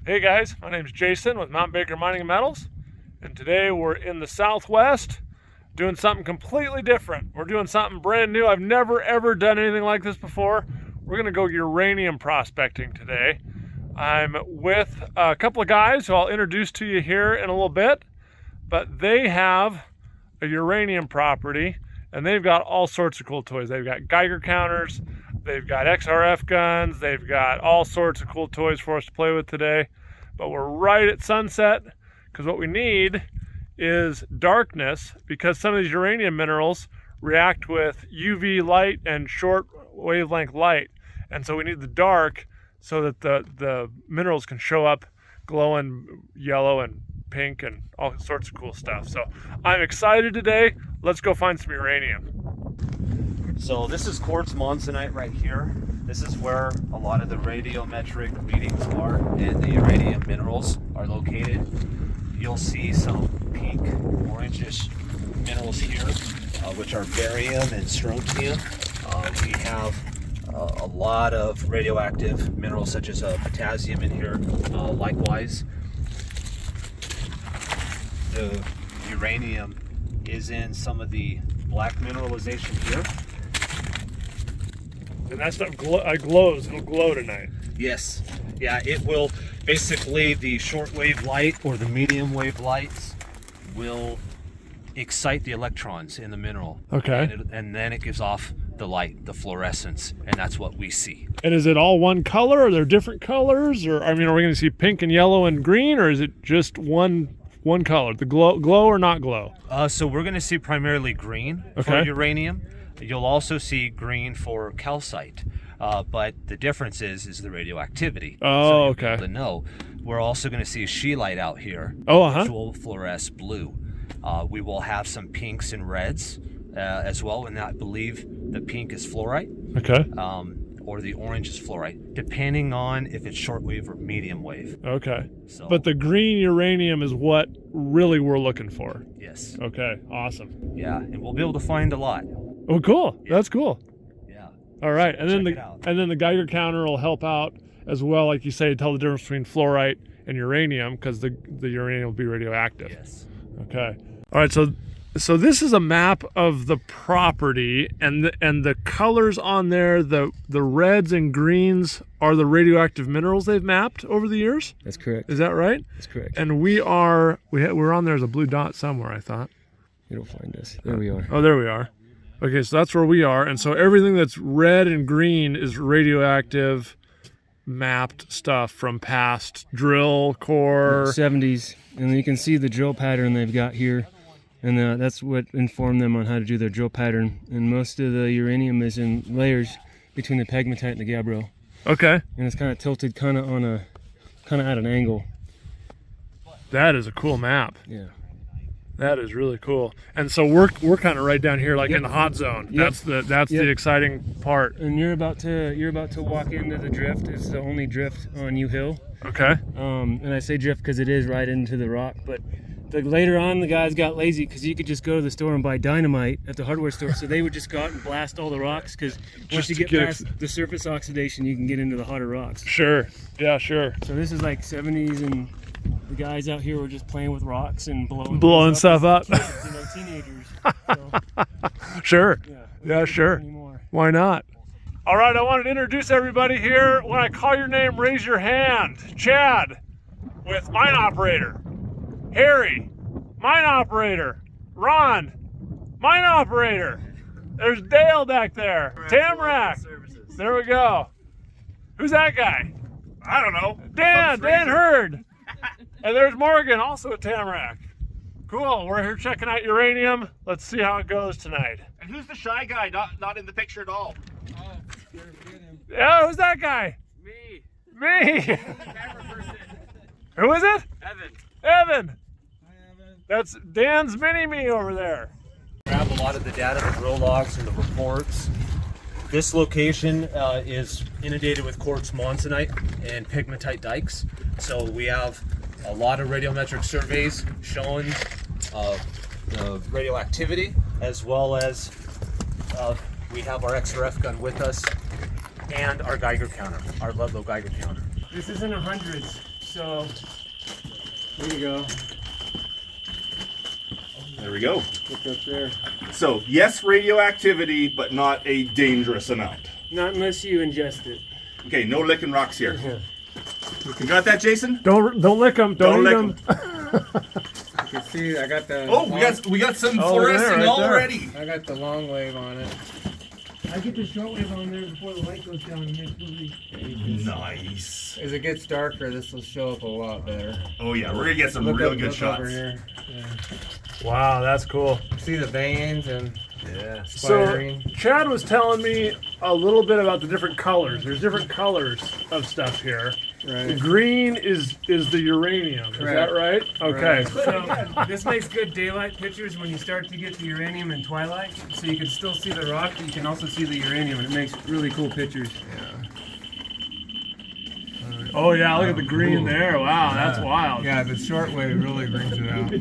Hey guys, my name is Jason with Mount Baker Mining and Metals, and today we're in the Southwest doing something completely different. We're doing something brand new. I've never ever done anything like this before. We're gonna go uranium prospecting today. I'm with a couple of guys who I'll introduce to you here in a little bit, but they have a uranium property and they've got all sorts of cool toys. They've got Geiger counters, they've got XRF guns, they've got all sorts of cool toys for us to play with today. But we're right at sunset because what we need is darkness, because some of these uranium minerals react with UV light and short wavelength light. And so we need the dark so that the minerals can show up glowing yellow and pink and all sorts of cool stuff. So I'm excited today. Let's go find some uranium. So this is quartz monzonite right here. This is where a lot of the radiometric readings are and the uranium minerals are located. You'll see some pink, orangish minerals here, which are barium and strontium. We have a lot of radioactive minerals such as potassium in here. Likewise, the uranium is in some of the black mineralization here. And that stuff glows. It'll glow tonight. Yes. Yeah, it will. Basically, the shortwave light or the medium wave lights will excite the electrons in the mineral. Okay. And then it gives off the light, the fluorescence, and that's what we see. And is it all one color? Are there different colors? Or are we going to see pink and yellow and green, or is it just one color? The glow or not glow? So we're going to see primarily green for uranium. You'll also see green for calcite, but the difference is the radioactivity. Oh, so okay. Able to know. We're also going to see scheelite out here, which will fluoresce blue. We will have some pinks and reds as well, and I believe the pink is fluorite. Okay. Or the orange is fluorite, depending on if it's shortwave or medium wave. Okay. So, but the green uranium is what really we're looking for. Yes. Okay. Awesome. Yeah, and we'll be able to find a lot. Oh, cool. Yeah. That's cool. Yeah. All right, So and then the Geiger counter will help out as well, like you say, tell the difference between fluorite and uranium, because the uranium will be radioactive. Yes. Okay. All right. So this is a map of the property, and the colors on there, the reds and greens are the radioactive minerals they've mapped over the years. That's correct. Is that right? That's correct. And we're on there as a blue dot somewhere, I thought. You don't find us. There we are. Oh, there we are. Okay, so that's where we are, and so everything that's red and green is radioactive mapped stuff from past drill core. 70s, and you can see the drill pattern they've got here, and that's what informed them on how to do their drill pattern. And most of the uranium is in layers between the pegmatite and the gabbro. Okay. And it's kind of tilted, kind of at an angle. That is a cool map. Yeah. That is really cool. And so we're kind of right down here, like in the hot zone. Yep. That's the exciting part. And you're about to walk into the drift. It's the only drift on U Hill. Okay. And I say drift because it is right into the rock, but later on the guys got lazy because you could just go to the store and buy dynamite at the hardware store. So they would just go out and blast all the rocks, because once you get past the surface oxidation, you can get into the hotter rocks. Sure. Yeah, sure. So this is like 70s, and the guys out here were just playing with rocks and blowing stuff up. Kids, teenagers. So, sure. Yeah, sure. Anymore. Why not? All right, I wanted to introduce everybody here. When I call your name, raise your hand. Chad with MineOperator. Harry, MineOperator. Ron, MineOperator. There's Dale back there. Tamarack. There we go. Who's that guy? I don't know. Dan Hurd. And there's Morgan, also at Tamarack. Cool, we're here checking out uranium. Let's see how it goes tonight. And who's the shy guy not in the picture at all? Oh, you're kidding. Yeah, who's that guy? Me. Camera person. Who is it? Evan. Hi, Evan. That's Dan's mini-me over there. Grab a lot of the data, the drill logs and the reports. This location is inundated with quartz monzonite and pegmatite dikes. So we have a lot of radiometric surveys showing the radioactivity, as well as we have our XRF gun with us and our Geiger counter, our Ludlow Geiger counter. This is in the hundreds. So there you go. There we go. Look up there. So, yes, radioactivity, but not a dangerous amount. Not unless you ingest it. Okay, no licking rocks here. You got that, Jason? Don't lick them. Don't lick eat them. You can see I got the. Oh, we got some fluorescent right there. already. I got the long wave on it. I get the shortwave on there before the light goes down and makes really. Nice. As it gets darker, this will show up a lot better. Oh yeah, we're gonna get some Look real up- good look shots. over here. Wow, that's cool. See the veins and Yeah. So firing. Chad was telling me a little bit about the different colors. There's different colors of stuff here. The Right. green is the uranium. Is that Correct. right? Okay. So this makes good daylight pictures when you start to get the uranium in twilight. So you can still see the rock, but you can also see the uranium, and it makes really cool pictures. Oh yeah, look at the green there. Wow, that's wild. Yeah, the short wave really brings it out.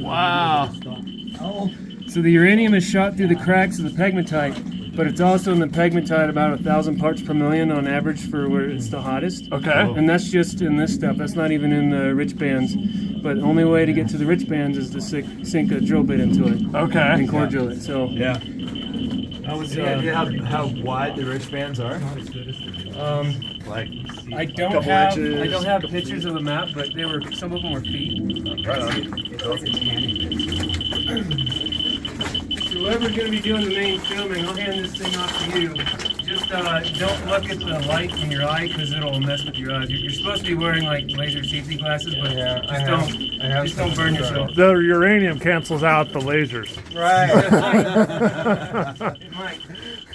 Wow. So the uranium is shot through the cracks of the pegmatite, but it's also in the pegmatite about 1,000 parts per million on average for where it's the hottest. Okay. And that's just in this stuff. That's not even in the rich bands. But the only way to get to the rich bands is to sink a drill bit into it and Okay. core drill it. So Yeah. that was. Any idea how wide the rich bands are? Like I don't couple have inches, pictures of the map, but some of them were feet. So whoever's going to be doing the main filming, I'll hand this thing off to you. Just don't look at the light in your eye because it'll mess with your eyes. You're supposed to be wearing like laser safety glasses, but just don't burn yourself. The uranium cancels out the lasers. It might.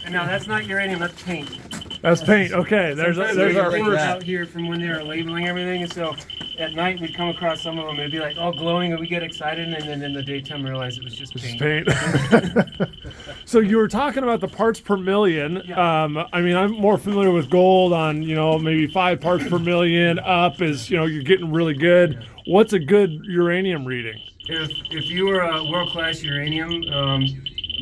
And now that's not uranium, that's paint. That's paint. Okay. There's our Sometimes first. out here from when they were labeling everything, and so at night we'd come across some of them. It'd be like all glowing, and we get excited, and then in the daytime realize it was just paint. Paint. So you were talking about the parts per million. Yeah. I mean, I'm more familiar with gold on, maybe 5 parts per million up is, you're getting really good. What's a good uranium reading? If you were a world-class uranium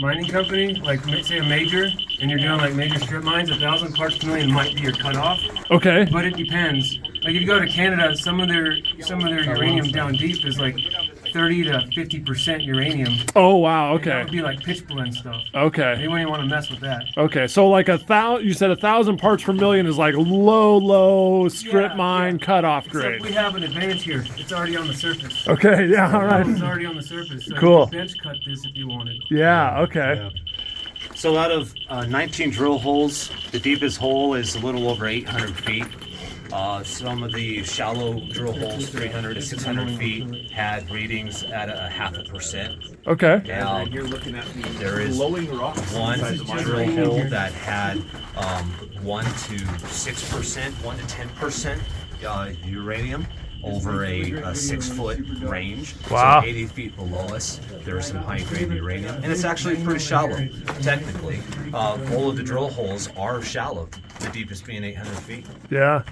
mining company, like say a major, and you're doing like major strip mines, 1,000 parts per million might be your cutoff. Okay. But it depends. Like if you go to Canada, some of their uranium down deep is like 30 to 50% uranium. Oh, wow. And that Okay. would be like pitch blende stuff. Okay. You wouldn't want to mess with that. Okay. So like you said 1,000 parts per million is like low strip Yeah, mine yeah. cutoff Except grade. we have an advantage here. It's already on the surface. Okay. Yeah. All right. It's already on the surface. So Cool. you can bench cut this if you wanted. Yeah. Okay. So out of 19 drill holes, the deepest hole is a little over 800 feet. Some of the shallow drill holes, 300 to 600 feet, had readings at a 0.5%. Okay. Now, You're looking at the there is glowing rocks. one inside the mine. drill hole that had 1 to 6%, 1 to 10% uranium over a 6-foot range. Wow. So 80 feet below us, there's some high-grade uranium, and it's actually pretty shallow, technically. All of the drill holes are shallow, the deepest being 800 feet. Yeah.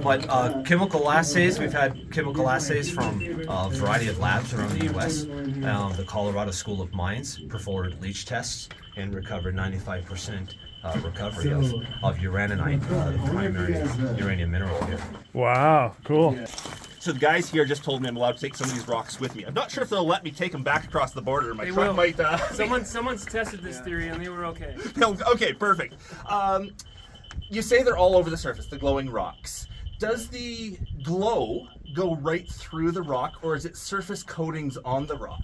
But chemical assays, we've had chemical assays from a variety of labs around the U.S. The Colorado School of Mines performed leach tests and recovered 95% recovery of uraninite, the primary uranium mineral here. Wow. Cool. So the guys here just told me I'm allowed to take some of these rocks with me. I'm not sure if they'll let me take them back across the border. My They truck will. might. Someone's tested this theory and they were okay. Okay, perfect. You say they're all over the surface, the glowing rocks. Does the glow go right through the rock, or is it surface coatings on the rock?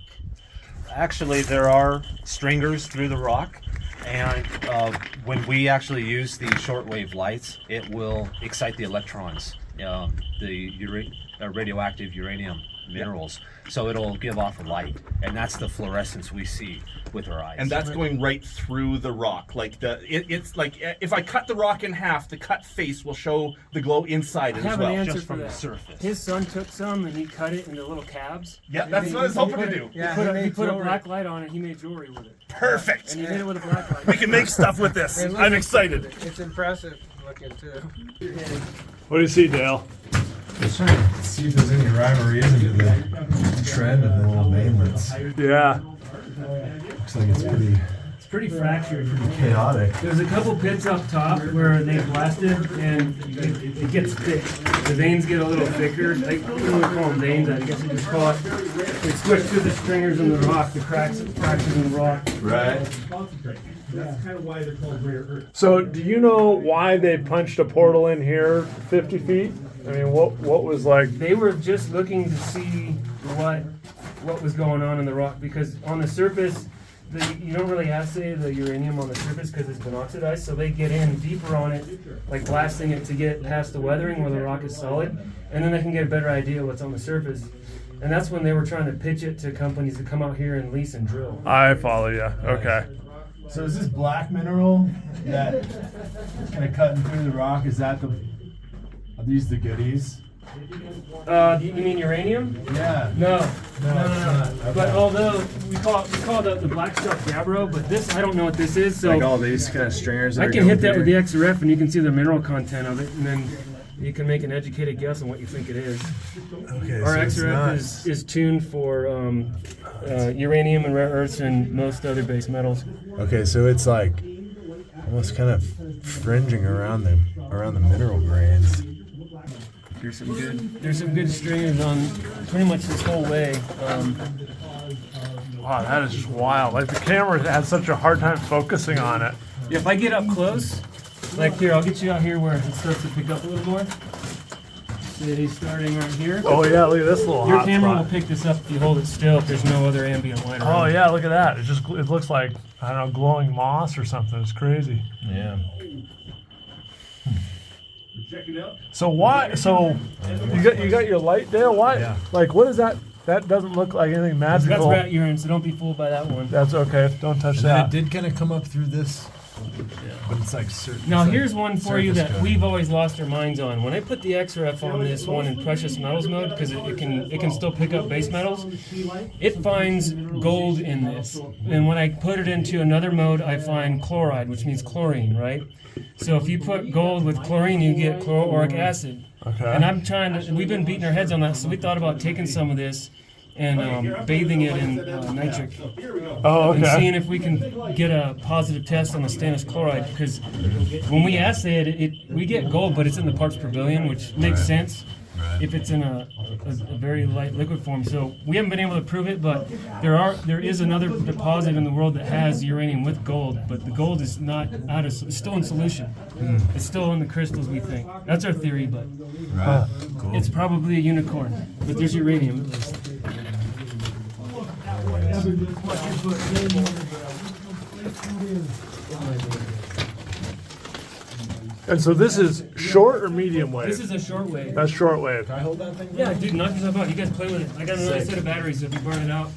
Actually, there are stringers through the rock, and when we actually use the shortwave lights, it will excite the electrons, the radioactive uranium minerals, so it'll give off a light, and that's the fluorescence we see with our eyes. And that's going right through the rock. Like it's like if I cut the rock in half, the cut face will show the glow inside I it as have well. an answer just for from that. the surface. His son took some and he cut it into little cabs. Yeah, that's what I was hoping to do. He put a black light on it. He made jewelry with it. Perfect. And he did it with a black light. We can make stuff with this. It looks- I'm excited. It's impressive looking too. What do you see, Dale? Just trying to see if there's any rhyme or reason to the trend of the little mainlets. Yeah. Looks like it's pretty pretty fractured. Chaotic. There's a couple pits up top where they blasted and it gets thick. The veins get a little thicker. Like, we don't really call them veins, I guess you just call it. They switch through the stringers in the rock, the cracks, fractures in the rock. Right. That's kind of why they're called rare earth. So, do you know why they punched a portal in here 50 feet? I mean, what was like? They were just looking to see what was going on in the rock, because on the surface, you don't really assay the uranium on the surface because it's been oxidized, so they get in deeper on it, like blasting it to get past the weathering where the rock is solid, and then they can get a better idea of what's on the surface. And that's when they were trying to pitch it to companies to come out here and lease and drill. I follow you. Okay. So is this black mineral that is kind of cutting through the rock? Are these the goodies? You mean uranium? Yeah. No. Okay. But although we call the black stuff gabbro, but this, I don't know what this is. So Like all these kind of stringers. I can hit that with the XRF and you can see the mineral content of it, and then you can make an educated guess on what you think it is. Okay. Our XRF is tuned for uranium and rare earths and most other base metals. Okay, so it's like almost kind of fringing around the mineral grains. There's some good stringers on pretty much this whole way. Wow, that is just wild. Like, the camera had such a hard time focusing on it. If I get up close, like here, I'll get you out here where it starts to pick up a little more. See, he's starting right here. Oh yeah, look at this little Your hot camera spot. will pick this up if you hold it still, if there's no other ambient light around. Oh yeah, look at that. It looks like, I don't know, glowing moss or something. It's crazy. Yeah. Check it out. So why? So you got your light there. Why? Yeah. Like, what is that? That doesn't look like anything That's magical. rat urine, so don't be fooled by that one. That's okay. Don't touch And then that. it did kind of come up through this, but it's like certain. Now it's like here's one for you surface that code. we've always lost our minds on. When I put the XRF on this one in precious metals mode, because it can still pick up base metals, it finds gold in this. And when I put it into another mode, I find chloride, which means chlorine, right? So if you put gold with chlorine, you get chloroauric acid. Okay. And we've been beating our heads on that, so we thought about taking some of this and bathing it in nitric. Oh, And okay. seeing if we can get a positive test on the stannous chloride, because when we assay it, we get gold, but it's in the parts per billion, which makes sense if it's in a very light liquid form. So we haven't been able to prove it, but there is another deposit in the world that has uranium with gold, but the gold is not it's still in solution. It's still in the crystals, we think. That's our theory, but Right. Cool. it's probably a unicorn. But there's uranium. And so this is short or medium wave? This is a short wave. That's short wave. Can I hold that thing? Yeah, dude, knock yourself out. You guys play with it. I got another set of batteries, so if you burn it out.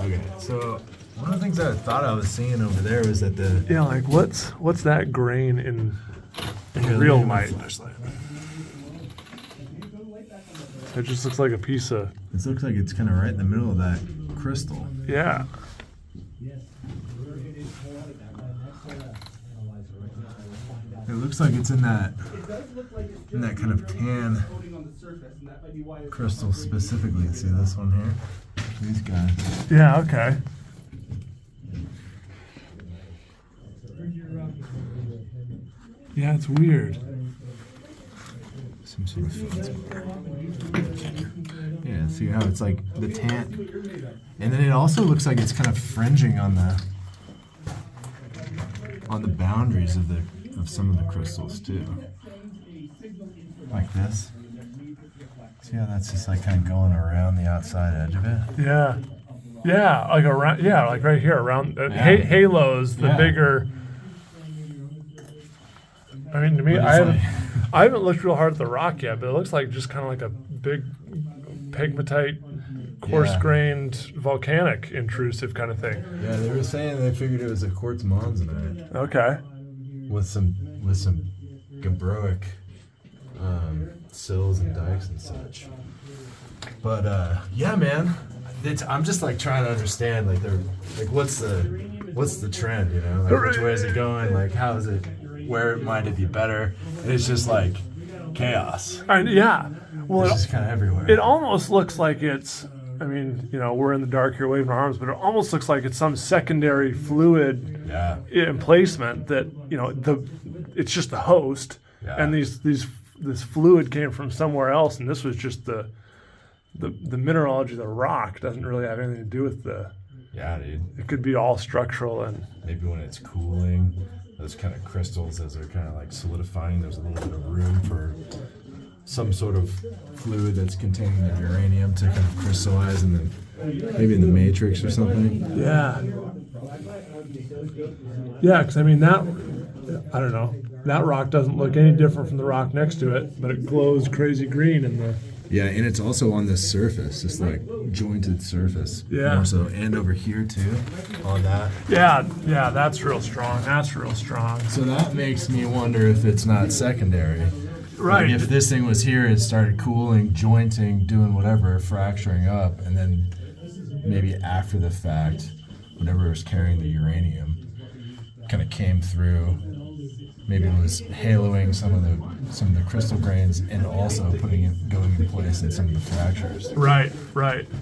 Okay. So one of the things I thought I was seeing over there was that the Yeah, like what's that grain in real light? It just looks like a piece of, This looks like it's kind of right in the middle of that crystal. yeah. It looks like it's in that kind of tan crystal specifically. See this one here? These guys. Yeah, okay. Yeah, it's weird. Some sort of feldspar. Yeah, see how it's like the tan, and then it also looks like it's kind of fringing on the boundaries of some of the crystals too, like this. See how that's just like kind of going around the outside edge of it. Yeah. Yeah, like around, yeah, like right here around halos, the Yeah. bigger. I mean, to me, But I it's haven't looked real hard at the rock yet, but it looks like just kind of like a big pegmatite, coarse-grained, volcanic intrusive kind of thing. Yeah, they were saying they figured it was a quartz monzonite Okay. with some gabbroic sills and dikes and such. But yeah, man, I'm just like trying to understand what's the trend, you know? Like which way is it going? Like how is it? Where might it be better? And it's just like chaos. Yeah. Well, It's just kind of everywhere. it almost looks like it's I mean, you know, we're in the dark here waving our arms, but it almost looks like it's some secondary fluid Yeah. emplacement that, you know, it's just the host, Yeah. and this fluid came from somewhere else, and this was just the mineralogy of the rock. Doesn't really have anything to do with Yeah, dude. it could be all structural and Maybe when it's cooling, those kind of crystals, as they're kind of like solidifying, there's a little bit of room for some sort of fluid that's containing the uranium to kind of crystallize, and then maybe in the matrix or something. yeah, because I mean that, I don't know, that rock doesn't look any different from the rock next to it, but it glows crazy green in the. Yeah, and it's also on this surface, this like jointed surface. Yeah. More so, and over here too, on that. Yeah, that's real strong. That's real strong. So that makes me wonder if it's not secondary. Right. Like if this thing was here, it started cooling, jointing, doing whatever, fracturing up, and then maybe after the fact, whatever was carrying the uranium kind of came through. Maybe it was haloing some of the crystal grains and also going in place in some of the fractures. Right.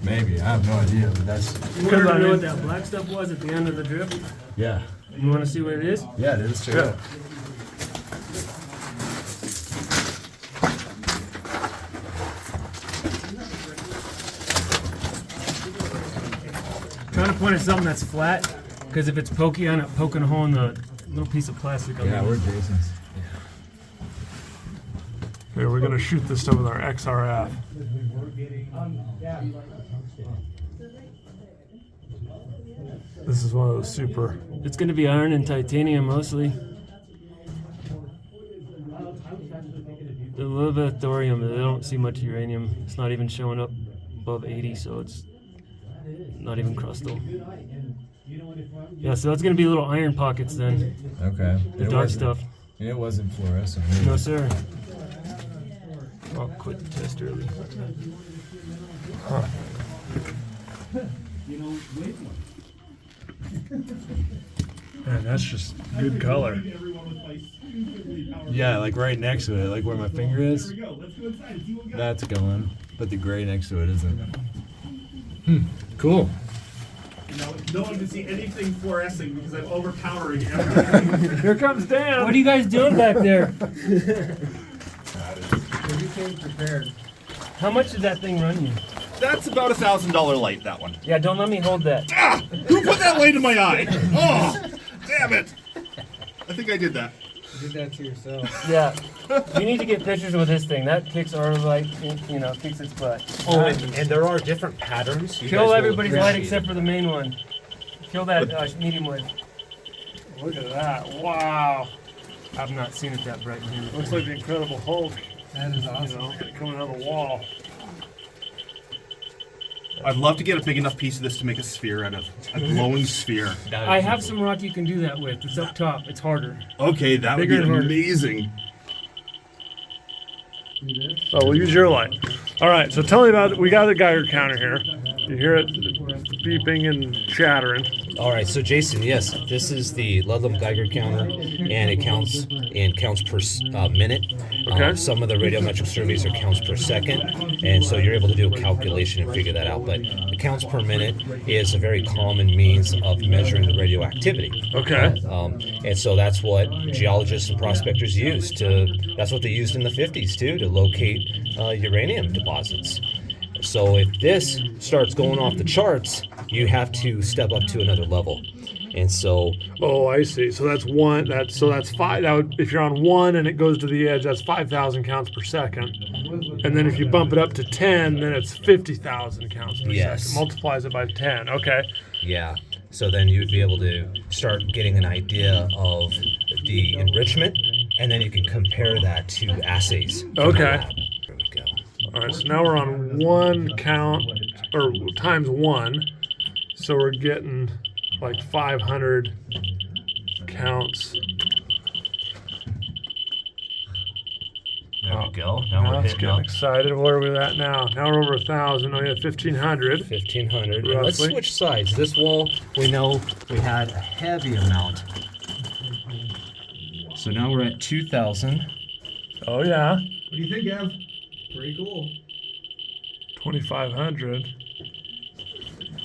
Maybe, I have no idea, but that's You want to know what that black stuff was at the end of the drip? yeah. You want to see what it is? Yeah, it is true. Yeah. Trying to point at something that's flat, because if it's pokey on it, poking a hole in the little piece of plastic. Yeah, we're Jason's. Okay, we're gonna shoot this stuff with our XRF. This is one of those super. It's going to be iron and titanium mostly. A little bit of thorium, but I don't see much uranium. It's not even showing up above 80, so it's not even crustal. Yeah, so that's going to be little iron pockets then. Okay. The dark stuff. It wasn't fluorescent. No, sir. I'll quit the test early. Man, that's just good color. Yeah, like right next to it, like where my finger is. That's going, but the gray next to it isn't. Cool. You know, no one can see anything fluorescing because I'm overpowering everything. Here comes Dan. What are you guys doing back there? How much did that thing run you? That's about $1,000 light, that one. Yeah, don't let me hold that. Ah! Who put that light in my eye? Oh, damn it. I think I did that. You did that to yourself. Yeah. You need to get pictures with this thing. That kicks our light, you know, kicks its butt. Oh, and there are different patterns. You guys Kill will everybody's light appreciate except for the main one. Kill that medium one. Look at that. Wow. I've not seen it that bright in here. Looks like the Incredible Hulk, That is you awesome. know, coming out of the wall. I'd love to get a big enough piece of this to make a sphere out of a glowing sphere. I have some rock you can do that with. It's up top. It's harder. Okay, that would Bigger be and harder. amazing. Oh, we'll use your light. All right, so tell me about, we got the Geiger counter here. You hear it beeping and chattering. All right, so Jason, yes, this is the Ludlam Geiger counter, and it counts per minute. Okay. Some of the radiometric surveys are counts per second, and so you're able to do a calculation and figure that out. But the counts per minute is a very common means of measuring the radioactivity. Okay. And so that's what geologists and prospectors use that's what they used in the 50s too, to locate uranium deposits. So if this starts going off the charts, you have to step up to another level. And so, Oh, I see. So that's one. That's five. That would, if you're on one and it goes to the edge, that's 5,000 counts per second. And then if you bump it up to 10, then it's 50,000 counts per Yes. second. Multiplies it by 10. Okay. yeah. So then you'd be able to start getting an idea of the enrichment, and then you can compare that to assays. from the Okay. lab. There we go. All right. So now we're on one count, or times one. So we're getting like 500 counts. There we go. Now Now we're it's hitting getting up excited. Where are we at now? Now we're over 1,000. Oh, yeah, 1,500. 1,500. And let's Roughly. switch sides. This wall, we know we had a heavy amount. So now we're at 2,000. Oh, yeah. What do you think, Ev? Pretty cool. 2,500.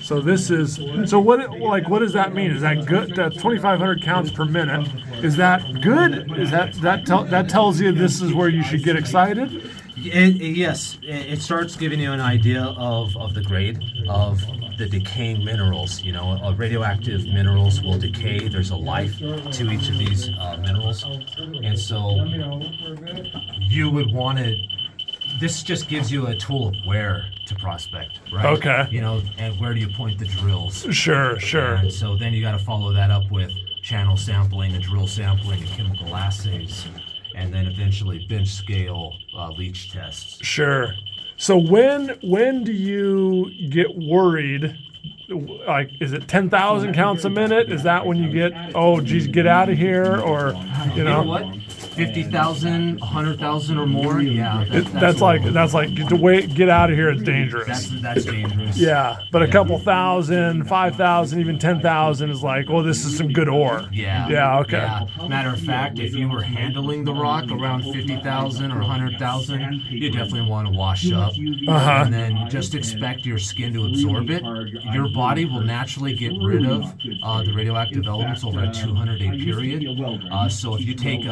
So this is, so what does that mean? Is that good? That's 2,500 counts per minute. Is that good? Is that tells you this is where you should get excited? Yes, it starts giving you an idea of the grade of the decaying minerals. You know, radioactive minerals will decay. There's a life to each of these minerals, and so you would want to. This just gives you a tool of where to prospect, right? Okay. You know, and where do you point the drills? Sure. And so then you got to follow that up with channel sampling and drill sampling and chemical assays, and then eventually bench scale leach tests. Sure. So when do you get worried? Like, is it 10,000 counts a minute? Is that when you get, oh, geez, get out of here? Or, you know what? 50,000, 100,000 or more? Yeah. That's like get out of here. It's dangerous. That's dangerous. Yeah, but a couple thousand, 5,000, even 10,000 is like, well, this is some good ore. Yeah. Yeah. Okay. Yeah. Matter of fact, if you were handling the rock around 50,000 or 100,000, you definitely want to wash up, and then just expect your skin to absorb it. Your body will naturally get rid of the radioactive elements over a 200-day period. So if you take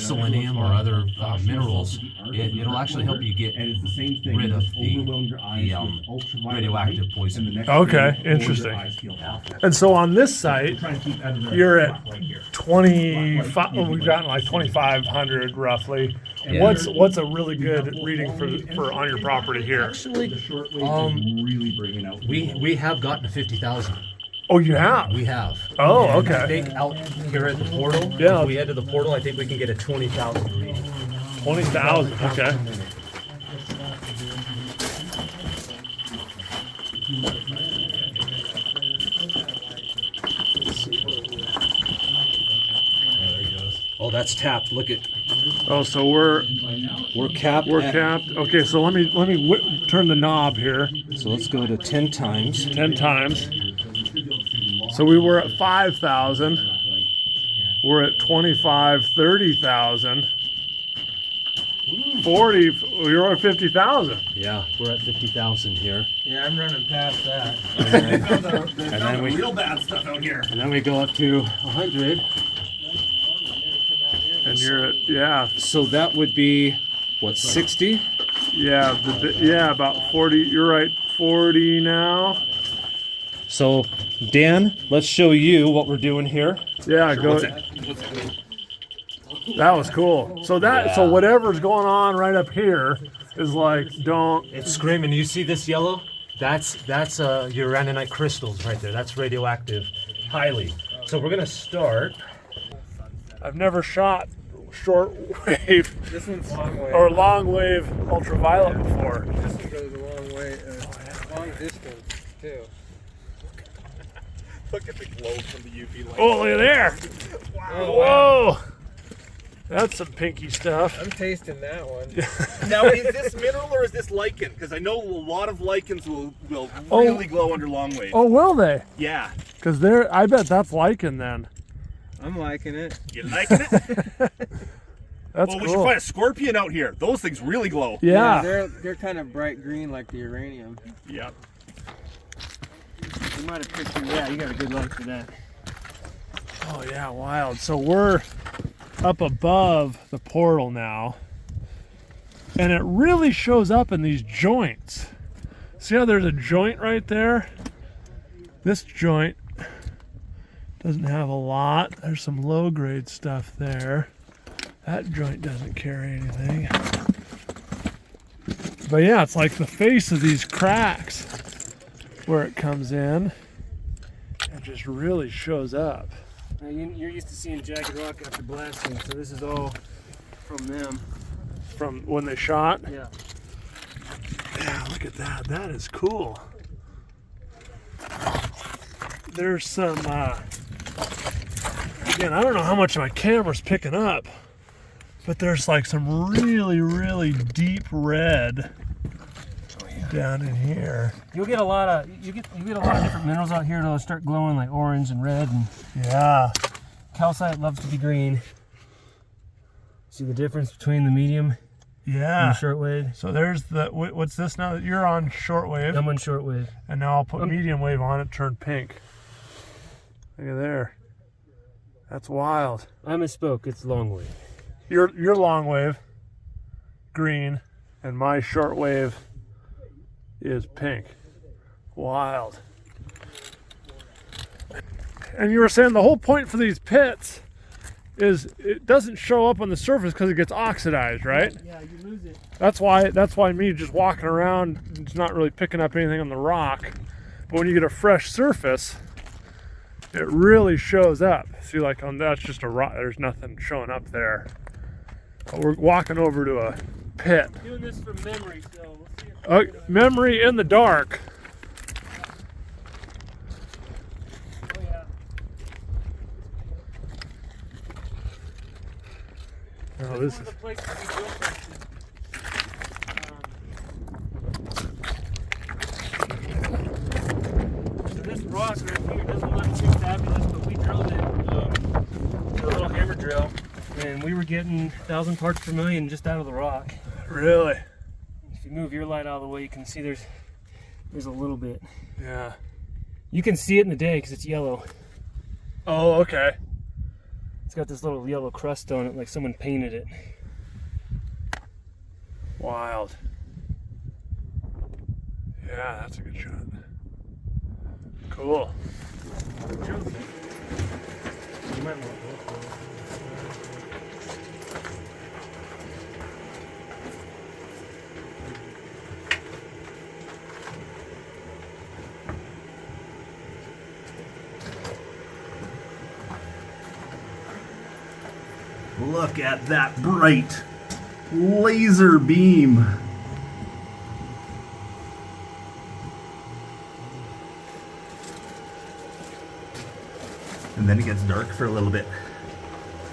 selenium or other minerals, it'll actually help you get rid of the radioactive poison. Okay, interesting. And so on this site, you're at 25. We've gotten like 2,500 roughly. Yeah. What's a really good reading for on your property here? Actually, we have gotten to 50,000. Oh, you have? We have. Oh, And okay. I think out here at the portal, Yeah. if we head to the portal, I think we can get a 20,000 reading. 20,000. Okay. Oh, that's tapped. Look at. Oh, so we're capped. We're capped. Okay, so let me turn the knob here. So let's go to 10 times. 10 times. So we were at 5,000. We're at 25, 30,000. 40. You're at 50,000. Yeah, we're at 50,000 here. Yeah, I'm running past that. And then we real bad stuff out here. And then we go up to 100. And you're at, yeah. So that would be what, 60? Yeah, about 40. You're right, 40 now. So, Dan, let's show you what we're doing here. Yeah, go. That was cool. So so whatever's going on right up here is like, don't. It's screaming. You see this yellow? That's uraninite crystals right there. That's radioactive, highly. So we're gonna start. I've never shot short wave This one's long wave. or long wave ultraviolet before. This one goes a long way, long distance too. Look at the glow from the UV light. Oh, look at there! Whoa! That's some pinky stuff. I'm tasting that one. Now, is this mineral or is this lichen? Because I know a lot of lichens will really glow under long wave. Oh, will they? Yeah. Because I bet that's lichen then. I'm liking it. You liking it? That's well, cool. we should find a scorpion out here. Those things really glow. Yeah. They're kind of bright green like the uranium. Yep. You might have picked it. Yeah, you got a good light for that. Oh yeah, wild. So we're up above the portal now, and it really shows up in these joints. See how there's a joint right there? This joint doesn't have a lot. There's some low grade stuff there. That joint doesn't carry anything. But yeah, it's like the face of these cracks where it comes in. It just really shows up. Now, you're used to seeing jagged rock after blasting, so this is all from them. From when they shot? Yeah. Yeah, look at that. That is cool. There's some, again, I don't know how much my camera's picking up, but there's like some really, really deep red down in here. You'll get a lot of you get a lot of different minerals out here that'll start glowing like orange and red, and Yeah. calcite loves to be green. See the difference between the medium Yeah. Shortwave. So there's the, what's this now? You're on shortwave. I'm on shortwave. And now I'll put medium wave on it, turn pink. Look at there. That's wild. I misspoke. It's long wave. Your long wave, green, and my short wave is pink. Wild. And you were saying the whole point for these pits is it doesn't show up on the surface because it gets oxidized, right? Yeah, you lose it. That's why me just walking around, it's not really picking up anything on the rock. But when you get a fresh surface, it really shows up. See, like on that's just a rock. There's nothing showing up there. But we're walking over to a pit. Doing this from memory, so we'll see if Memory in the dark. Oh yeah. Oh, this One is. of the places we built this, so this rock right here doesn't look too fabulous, but we drilled it with a little hammer drill, and we were getting 1,000 parts per million just out of the rock. Really? If you move your light out of the way, you can see there's a little bit. Yeah. You can see it in the day because it's yellow. Oh, okay. It's got this little yellow crust on it, like someone painted it. Wild. Yeah, that's a good shot. Cool. You might want to. Look at that bright laser beam. And then it gets dark for a little bit.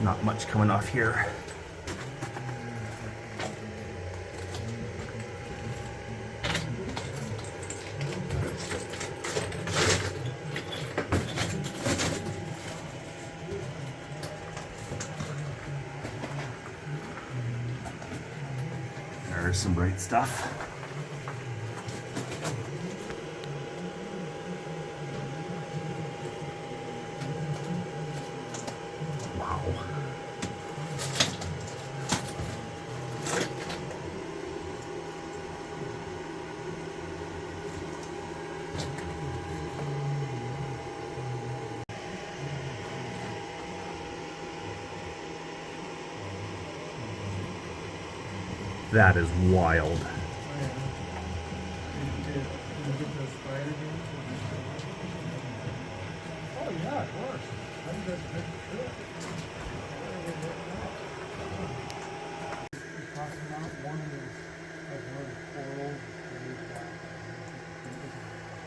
Not much coming off here. There's some bright stuff. Wow. That is wild.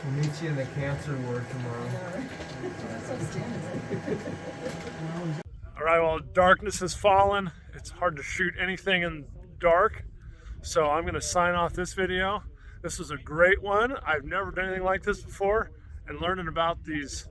We'll meet you in the cancer ward tomorrow. All right, well, darkness has fallen. It's hard to shoot anything in dark. So I'm going to sign off this video. This was a great one. I've never done anything like this before, and learning about these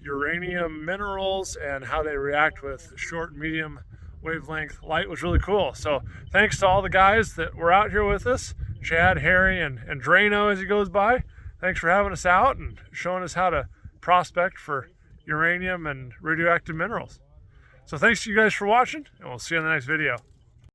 uranium minerals and how they react with short and medium wavelength light was really cool. So thanks to all the guys that were out here with us, Chad, Harry, and Drano as he goes by. Thanks for having us out and showing us how to prospect for uranium and radioactive minerals. So thanks to you guys for watching, and we'll see you in the next video.